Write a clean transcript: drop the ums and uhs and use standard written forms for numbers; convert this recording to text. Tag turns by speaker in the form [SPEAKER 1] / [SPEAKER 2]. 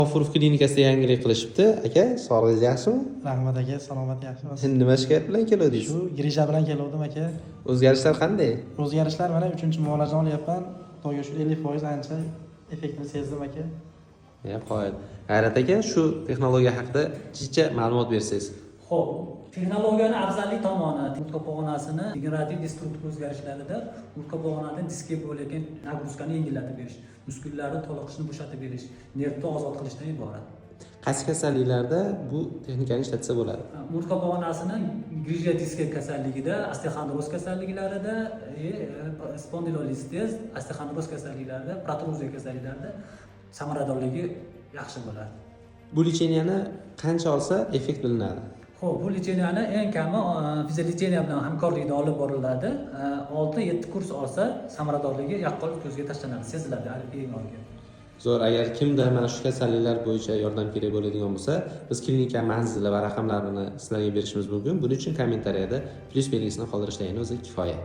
[SPEAKER 1] G'ofurov klinikasida yangilik qilishibdi. Aka, sog'lig'ingiz yaxshimi?
[SPEAKER 2] Rahmat aka, salomat yaxshimisiz?
[SPEAKER 1] Endi nima shikoyat bilan keluvdingiz?
[SPEAKER 2] Shu grija bilan kelgandim aka.
[SPEAKER 1] O'zgarishlar qanday?
[SPEAKER 2] O'zgarishlar mana 3-muolajani olyapman. To'g'ri shu 50% ancha effektini sezdim aka.
[SPEAKER 1] Qoyil. G'ayrat aka, shu texnologiya haqida qisqacha ma'lumot bersangiz.
[SPEAKER 3] Xo'p, texnologiyani afzallik tomoni o'tka pog'onasini degenerativ destruktiv o'zgarishlarida o'tka pog'onani diskga bo'layotgan nagruzkani yengillatib berish, muskullarni to'liqishni bo'shatib berish, nervni ozod qilishdan iborat.
[SPEAKER 1] Qaysi kasalliklarda bu texnikani ishlatsa bo'ladi?
[SPEAKER 3] O'tka pog'onasini grija diski kasalligida, osteoxondroz kasalliklarida, spondilolistez, osteoxondroz kasalliklarida, protruzia kasalliklarida samaradorligi yaxshi bo'ladi.
[SPEAKER 1] Bu lecheniyani qancha olsa effekt bilinadi?
[SPEAKER 3] Xo'p, bu lecheniyani eng kami fiziolecheniya bilan hamkorlikda olib boriladi. 6-7 kurs olsa, samaradorligi yaqqol ko'zga tashlanadi, seziladi bemorga.
[SPEAKER 1] Zo'r, agar kimda mana shu kasalliklar bo'yicha yordam kerak bo'ladigan bo'lsa, biz klinika manzili va raqamlarini sizlarga berishimiz mumkin. Buning uchun kommentariyada plus belgisini qoldirishlaringiz o'zi kifoya.